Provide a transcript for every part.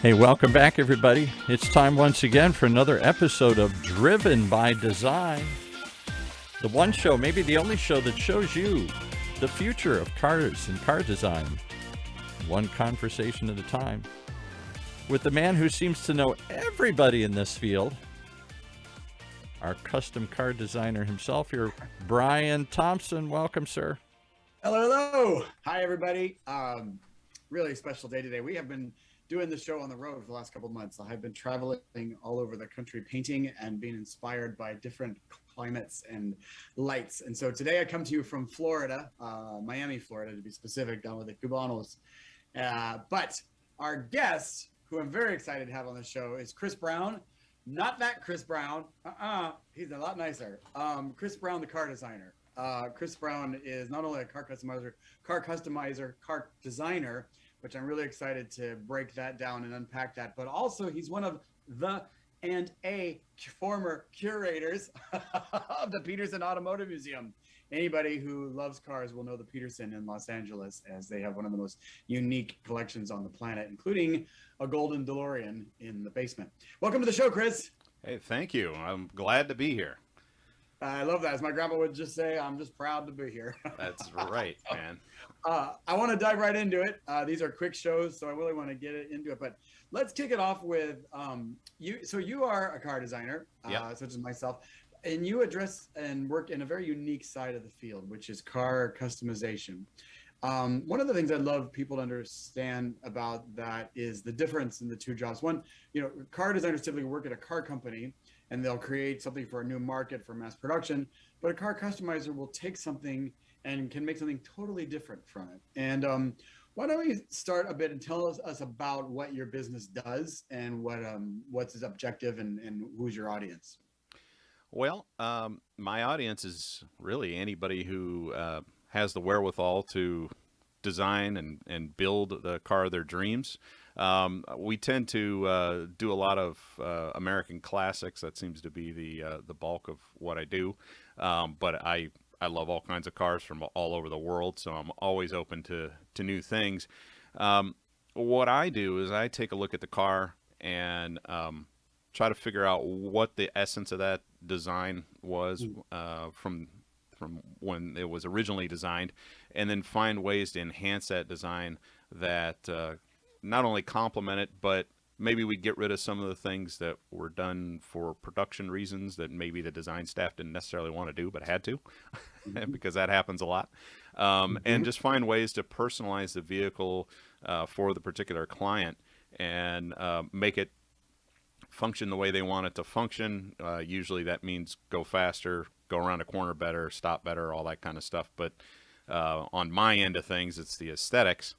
Hey, welcome back, everybody. It's time once again for another episode of Driven by Design. The one show, maybe the only show that shows you the future of cars and car design, one conversation at a time, with the man who seems to know everybody in this field, our custom car designer himself here, Brian Thompson. Welcome, sir. Hello, hello. Hi, everybody. Really special day today. We have been doing the show on the road for the last couple of months. I've been traveling all over the country painting and being inspired by different climates and lights. And so today I come to you from Florida, Miami, Florida, to be specific, down with the Cubanos. But our guest, who I'm very excited to have on the show, is Chris Brown. Not that Chris Brown. He's a lot nicer. Chris Brown, the car designer. Chris Brown is not only a car customizer, car designer, which I'm really excited to break that down and unpack that. But also he's one of the and a former curators of the Petersen Automotive Museum. Anybody who loves cars will know the Petersen in Los Angeles, as they have one of the most unique collections on the planet, including a golden DeLorean in the basement. Welcome to the show, Chris. Hey, thank you. I'm glad to be here. I love that. As my grandma would just say, I'm just proud to be here. That's right, man. I want to dive right into it. These are quick shows, so I really want to get into it. But let's kick it off with you. So you are a car designer, such as myself, and you address and work in a very unique side of the field, which is car customization. One of the things I'd love people to understand about that is the difference in the two jobs. One, car designers typically work at a car company, and they'll create something for a new market for mass production. But a car customizer will take something and can make something totally different from it. And why don't we start a bit and tell us about what your business does and what's its objective and who's your audience? Well, my audience is really anybody who has the wherewithal to design and build the car of their dreams. We tend to do a lot of American classics. That seems to be the bulk of what I do. But I love all kinds of cars from all over the world, so I'm always open to new things. What I do is I take a look at the car and try to figure out what the essence of that design was from when it was originally designed, and then find ways to enhance that design that not only complement it, but maybe we get rid of some of the things that were done for production reasons that maybe the design staff didn't necessarily want to do, but had to, because that happens a lot. And just find ways to personalize the vehicle for the particular client and make it function the way they want it to function. Usually that means go faster, go around a corner better, stop better, all that kind of stuff. But on my end of things, it's the aesthetics.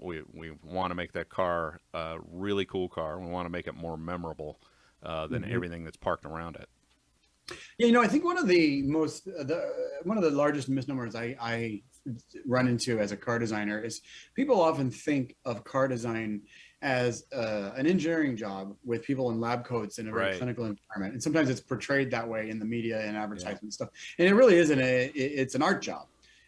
We want to make that car a really cool car. We want to make it more memorable than everything that's parked around it. Yeah, I think one of the largest misnomers I run into as a car designer is people often think of car design as an engineering job with people in lab coats in a very clinical environment. And sometimes it's portrayed that way in the media and advertisement stuff. And it really isn't. It's an art job.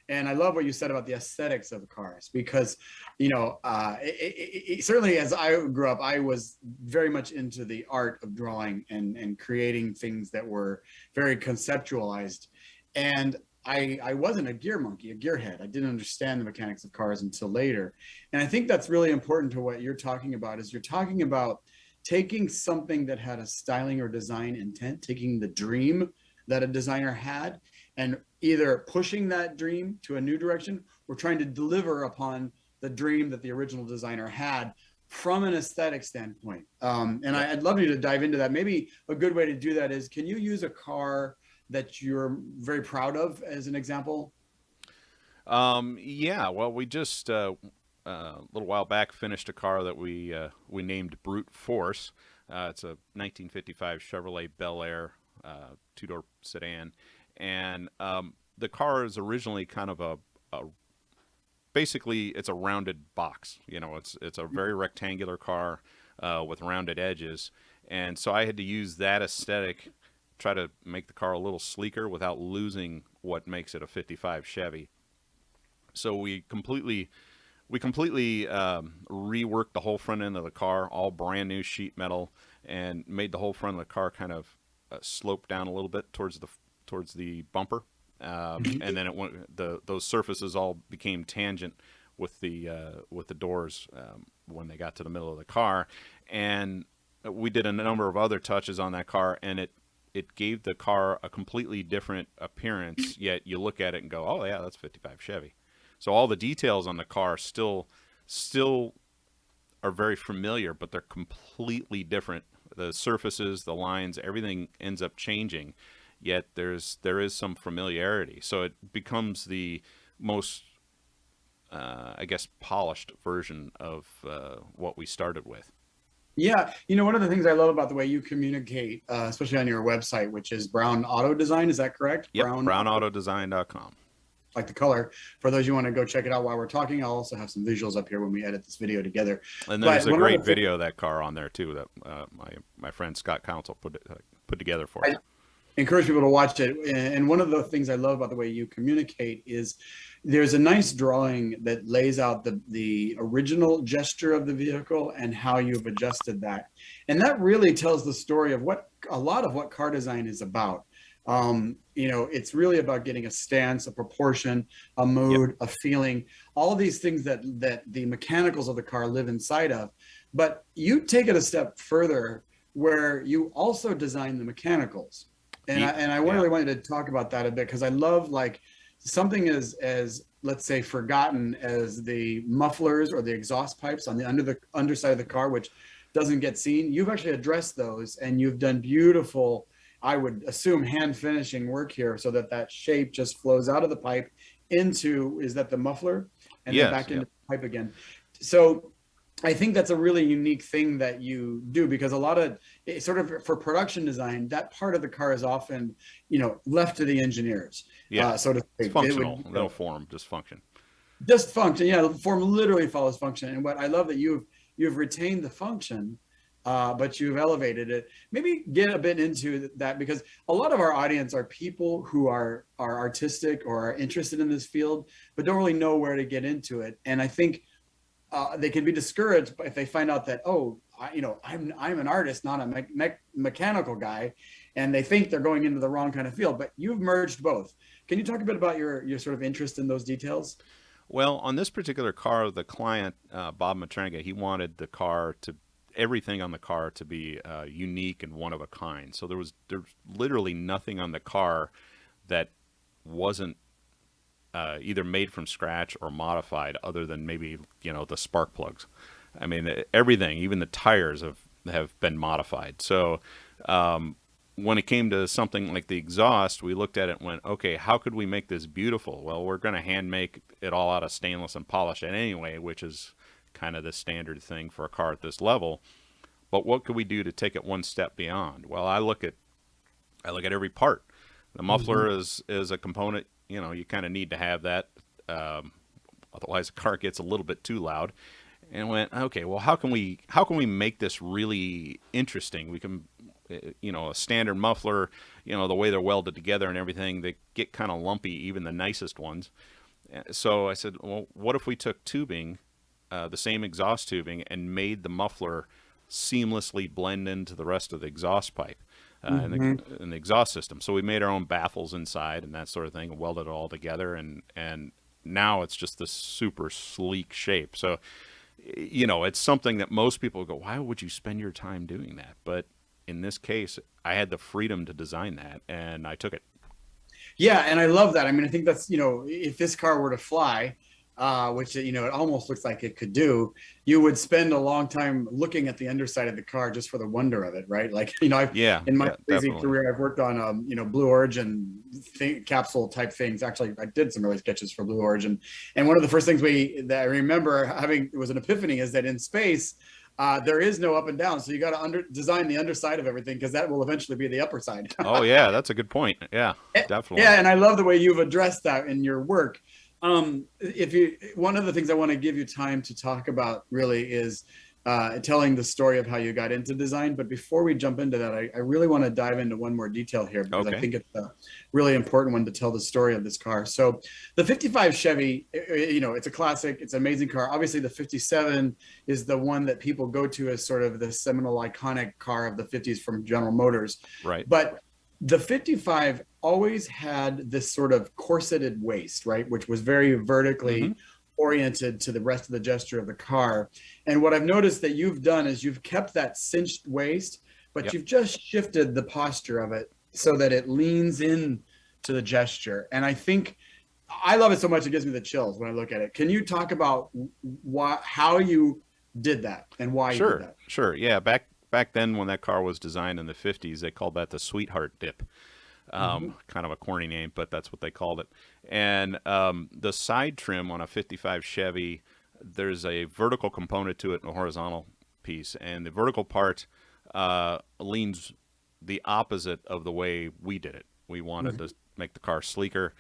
And I love what you said about the aesthetics of cars, because, certainly as I grew up, I was very much into the art of drawing and creating things that were very conceptualized. And I wasn't a gear monkey, a gearhead. I didn't understand the mechanics of cars until later. And I think that's really important to what you're talking about, is you're talking about taking something that had a styling or design intent, taking the dream that a designer had, and either pushing that dream to a new direction or trying to deliver upon the dream that the original designer had from an aesthetic standpoint. I'd love you to dive into that. Maybe a good way to do that is, can you use a car that you're very proud of as an example? Yeah, well, we just a little while back finished a car that we named Brute Force. It's a 1955 Chevrolet Bel Air two-door sedan. And the car is originally kind of basically it's a rounded box. It's a very rectangular car with rounded edges. And so I had to use that aesthetic, try to make the car a little sleeker without losing what makes it a 55 Chevy. So we we completely reworked the whole front end of the car, all brand new sheet metal, and made the whole front of the car kind of slope down a little bit towards the bumper, and then it went. Those surfaces all became tangent with the doors when they got to the middle of the car, and we did a number of other touches on that car, and it gave the car a completely different appearance. Yet you look at it and go, oh yeah, that's 55 Chevy. So all the details on the car still are very familiar, but they're completely different. The surfaces, the lines, everything ends up changing. Yet there is some familiarity. So it becomes the most, I guess, polished version of what we started with. Yeah, one of the things I love about the way you communicate, especially on your website, which is Brown Auto Design, is that correct? Yep, brownautodesign.com. Like the color. For those you want to go check it out while we're talking, I'll also have some visuals up here when we edit this video together. And there's a great video of that car on there too that my friend Scott Council put together for us. Encourage people to watch it. And one of the things I love about the way you communicate is there's a nice drawing that lays out the original gesture of the vehicle and how you've adjusted that. And that really tells the story of a lot of what car design is about. It's really about getting a stance, a proportion, a mood, a feeling, all these things that the mechanicals of the car live inside of. But you take it a step further where you also design the mechanicals. And I really wanted to talk about that a bit, because I love something as let's say forgotten as the mufflers or the exhaust pipes on the underside of the car, which doesn't get seen. You've actually addressed those, and you've done beautiful, I would assume, hand finishing work here, so that shape just flows out of the pipe into, is that the muffler? And then back into the pipe again. So I think that's a really unique thing that you do, because a lot of sort of for production design, that part of the car is often, left to the engineers. Yeah, so to speak. It's functional, no form, just function. Just function, yeah. Form literally follows function. And what I love that you've retained the function, but you've elevated it. Maybe get a bit into that, because a lot of our audience are people who are artistic or are interested in this field, but don't really know where to get into it. And I think they can be discouraged if they find out that, I'm an artist, not a mechanical guy, and they think they're going into the wrong kind of field. But you've merged both. Can you talk a bit about your sort of interest in those details? Well, on this particular car, the client, Bob Matrenga, he wanted everything on the car to be unique and one of a kind. So there's literally nothing on the car that wasn't either made from scratch or modified, other than maybe the spark plugs. I mean, everything, even the tires have been modified. So when it came to something like the exhaust, we looked at it and went, okay, how could we make this beautiful? Well, we're going to hand make it all out of stainless and polish it anyway, which is kind of the standard thing for a car at this level. But what could we do to take it one step beyond? Well, I look at every part. The muffler is a component. You kind of need to have that, otherwise the car gets a little bit too loud. And went, okay, well, how can we make this really interesting? We can, a standard muffler, the way they're welded together and everything, they get kind of lumpy, even the nicest ones. So I said, well, what if we took tubing, the same exhaust tubing, and made the muffler seamlessly blend into the rest of the exhaust pipe? In the exhaust system. So we made our own baffles inside and that sort of thing, and welded it all together, and now it's just this super sleek shape. So it's something that most people go, why would you spend your time doing that? But in this case, I had the freedom to design that, and I took it. Yeah, and I love that. I mean, I think that's, if this car were to fly, which, it almost looks like it could do, you would spend a long time looking at the underside of the car just for the wonder of it, right? In my crazy career, I've worked on, Blue Origin capsule type things. Actually, I did some early sketches for Blue Origin. And one of the first things that I remember having was an epiphany is that in space, there is no up and down. So you got to design the underside of everything, because that will eventually be the upper side. Oh, yeah, that's a good point. Yeah, definitely. Yeah, and I love the way you've addressed that in your work. One of the things I want to give you time to talk about really is telling the story of how you got into design. But before we jump into that, I really want to dive into one more detail here, because I Okay. think it's a really important one to tell the story of this car. So the 55 Chevy, it's a classic. It's an amazing car. Obviously, the 57 is the one that people go to as sort of the seminal iconic car of the 50s from General Motors. Right. But the 55 always had this sort of corseted waist, right? Which was very vertically oriented to the rest of the gesture of the car. And what I've noticed that you've done is you've kept that cinched waist, but Yep. you've just shifted the posture of it so that it leans in to the gesture. And I think I love it so much, it gives me the chills when I look at it. Can you talk about how you did that and why you did that? Sure. Yeah. Back then, when that car was designed in the 50s, they called that the sweetheart dip. Kind of a corny name, but that's what they called it. And the side trim on a 55 Chevy, there's a vertical component to it and a horizontal piece. And the vertical part leans the opposite of the way we did it. We wanted to make the car sleeker,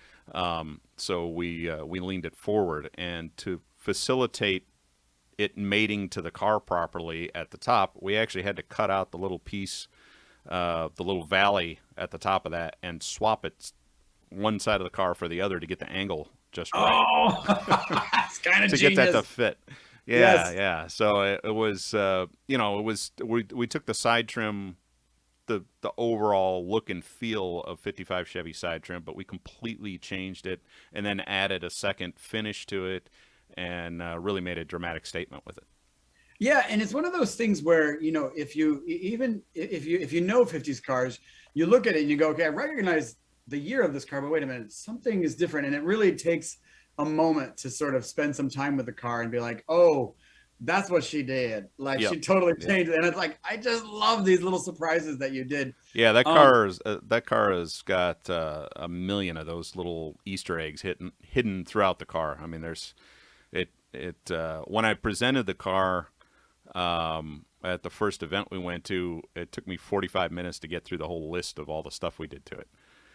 so we leaned it forward. And to facilitate it mating to the car properly at the top, we actually had to cut out the little piece, the little valley at the top of that, and swap it one side of the car for the other to get the angle just right. Oh, it's kind of to genius. get that to fit. Yeah, Yes. yeah. So it was, we took the side trim, the overall look and feel of 55 Chevy side trim, but we completely changed it and then added a second finish to it, and really made a dramatic statement with it. Yeah, and it's one of those things where, if you know 50s cars, you look at it and you go, okay, I recognize the year of this car, but wait a minute, something is different. And it really takes a moment to sort of spend some time with the car and be like, oh, that's what she did. Like, Yep. she totally changed it. And it's like, I just love these little surprises that you did. Yeah, that car has got a million of those little Easter eggs hidden throughout the car. I mean, there's when I presented the car at the first event we went to, it took me 45 minutes to get through the whole list of all the stuff we did to it.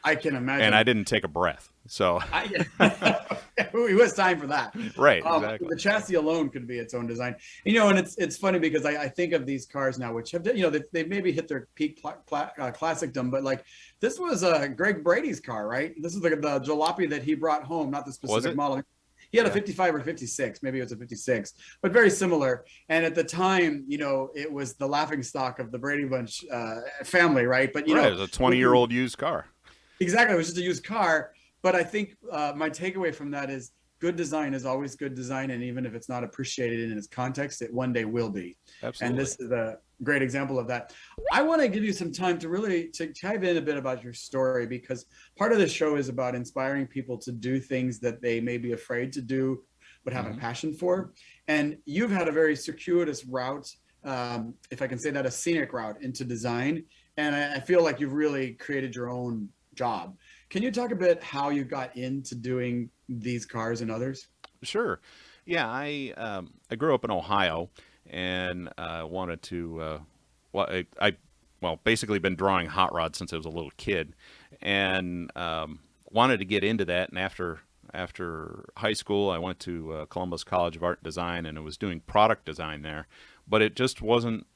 I can imagine. And I didn't take a breath. So it was time for that. Right, exactly. The chassis alone could be its own design. And it's funny because I think of these cars now, which have, they've maybe hit their peak classicdom, but like this was Greg Brady's car, right? This is the jalopy that he brought home, not the specific model. He had a 55 or 56, maybe it was a 56, but very similar. And at the time, it was the laughing stock of the Brady Bunch family, right? But it was a 20-year-old used car. Exactly, it was just a used car. But I think my takeaway from that is good design is always good design, and even if it's not appreciated in its context, it one day will be. Absolutely. And this is a great example of that. I want to give you some time to really dive in a bit about your story, because part of the show is about inspiring people to do things that they may be afraid to do but have a passion for. And you've had a very circuitous route, if I can say that, a scenic route into design. And I feel like you've really created your own job. Can you talk a bit how you got into doing these cars and others? Sure. Yeah, I grew up in Ohio, and wanted to basically been drawing hot rods since I was a little kid, and wanted to get into that. And after high school, I went to Columbus College of Art and Design, and I was doing product design there, but it just wasn't,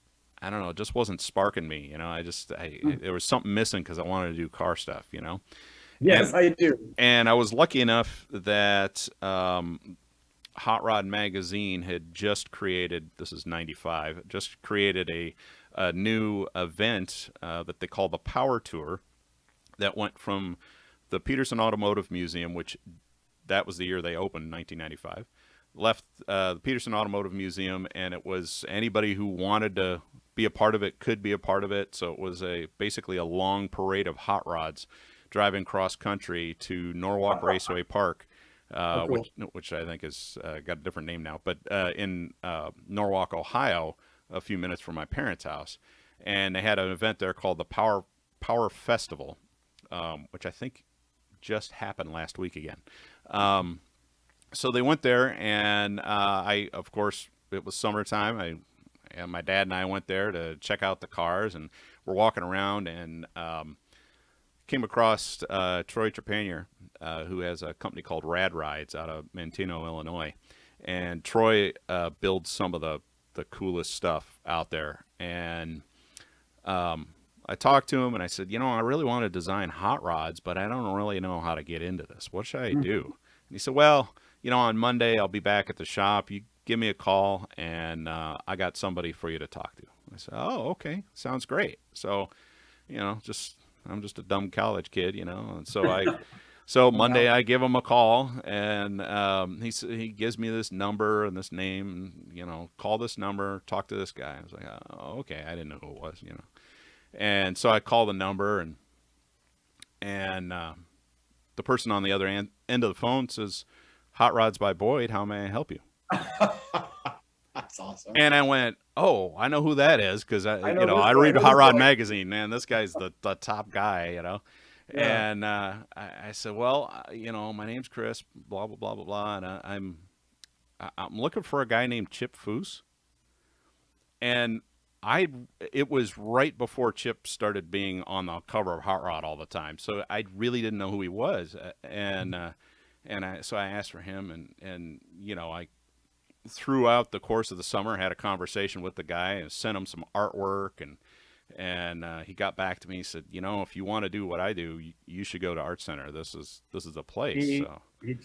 I don't know, it just wasn't sparking me. There was something missing because I wanted to do car stuff, Yes, I do. And I was lucky enough that Hot Rod Magazine had just created, this is 95, just created a new event that they call the Power Tour, that went from the Petersen Automotive Museum, which that was the year they opened, 1995, left the Petersen Automotive Museum, and it was anybody who wanted to be a part of it could be a part of it. So it was basically a long parade of hot rods driving cross country to Norwalk Raceway Park, cool. which I think has got a different name now, but in Norwalk, Ohio, a few minutes from my parents' house. And they had an event there called the Power Festival, which I think just happened last week again. So they went there, and of course, it was summertime. My dad and I went there to check out the cars, and we're walking around, and came across Troy Trepanier, who has a company called Rad Rides out of Manteno, Illinois. And Troy builds some of the the coolest stuff out there. And I talked to him and I said, I really want to design hot rods, but I don't really know how to get into this. What should I do? And he said, well, on Monday I'll be back at the shop. You give me a call and I got somebody for you to talk to. I said, oh, okay. Sounds great. So, I'm just a dumb college kid, and so Monday I give him a call and he gives me this number and this name, and, call this number, talk to this guy. I was like, oh, okay. I didn't know who it was, And so I call the number and the person on the other end of the phone says, Hot Rods by Boyd, how may I help you? That's awesome. And I went, oh, I know who that is because I read I Hot Rod boy. Magazine. Man, this guy's the top guy, Yeah. And I said, well, my name's Chris, blah blah blah blah blah, and I'm looking for a guy named Chip Foose. And it was right before Chip started being on the cover of Hot Rod all the time, so I really didn't know who he was. So I asked for him, and I throughout the course of the summer had a conversation with the guy and sent him some artwork, and he got back to me. He said, if you want to do what I do, you should go to Art Center. This is a place. He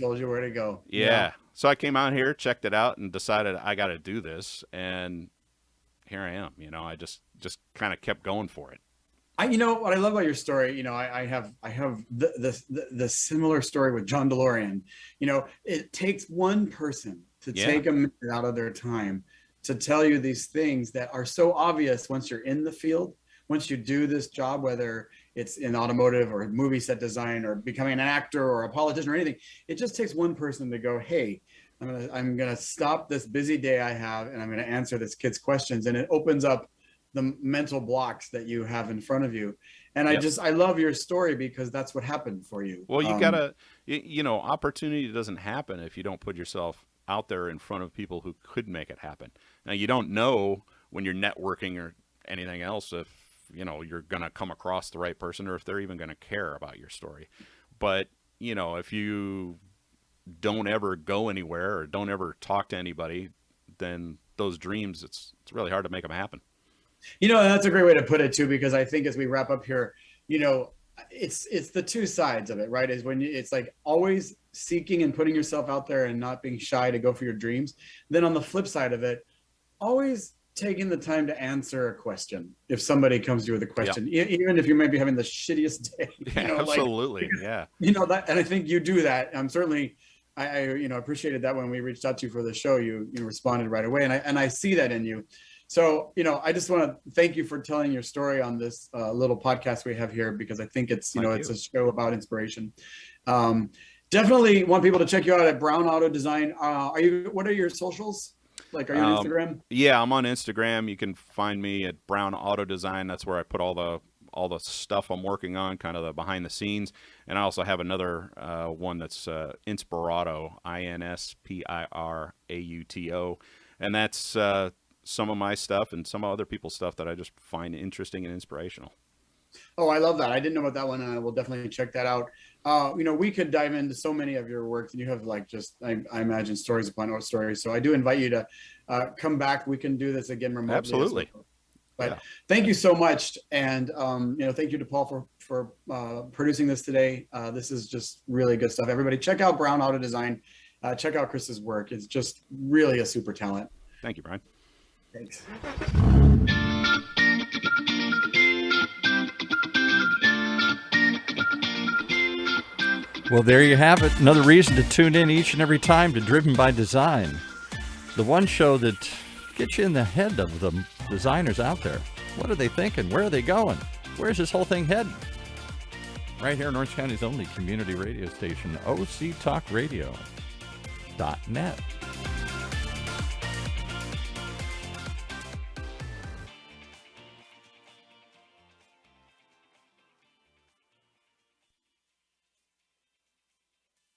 told you where to go. Yeah. So I came out here, checked it out, and decided I got to do this, and here I am. I just kind of kept going for it. What I love about your story, I have the similar story with John DeLorean. It takes one person to take a minute out of their time to tell you these things that are so obvious once you're in the field, once you do this job, whether it's in automotive or movie set design or becoming an actor or a politician or anything. It just takes one person to go, hey, I'm gonna stop this busy day I have and I'm gonna answer this kid's questions, and it opens up the mental blocks that you have in front of you. And I love your story because that's what happened for you. Well, you gotta, opportunity doesn't happen if you don't put yourself out there in front of people who could make it happen. Now, you don't know when you're networking or anything else if, you're going to come across the right person or if they're even going to care about your story. But, if you don't ever go anywhere or don't ever talk to anybody, then those dreams, it's really hard to make them happen. That's a great way to put it too, because I think as we wrap up here, it's the two sides of it, right? Is when it's like always seeking and putting yourself out there and not being shy to go for your dreams. Then on the flip side of it, always taking the time to answer a question. If somebody comes to you with a question, even if you might be having the shittiest day, absolutely. That, and I think you do that. Certainly I appreciated that when we reached out to you for the show, you responded right away. And I see that in you. So, I just want to thank you for telling your story on this little podcast we have here, because I think it's, it's a show about inspiration. Definitely want people to check you out at Brown Auto Design. What are your socials? Like, are you on Instagram? Yeah, I'm on Instagram. You can find me at Brown Auto Design. That's where I put all the stuff I'm working on, kind of the behind the scenes. And I also have another one that's Inspirauto, INSPIRAUTO. And that's some of my stuff and some other people's stuff that I just find interesting and inspirational. Oh, I love that. I didn't know about that one, and I will definitely check that out. We could dive into so many of your works, and you have I imagine stories upon stories. So I do invite you to come back. We can do this again remotely. Absolutely. But thank you so much. And, thank you to Paul for producing this today. This is just really good stuff. Everybody check out Brown Auto Design. Check out Chris's work. It's just really a super talent. Thank you, Brian. Thanks. Well, there you have it. Another reason to tune in each and every time to Driven by Design. The one show that gets you in the head of the designers out there. What are they thinking? Where are they going? Where's this whole thing heading? Right here in Orange County's only community radio station, OCTalkRadio.net.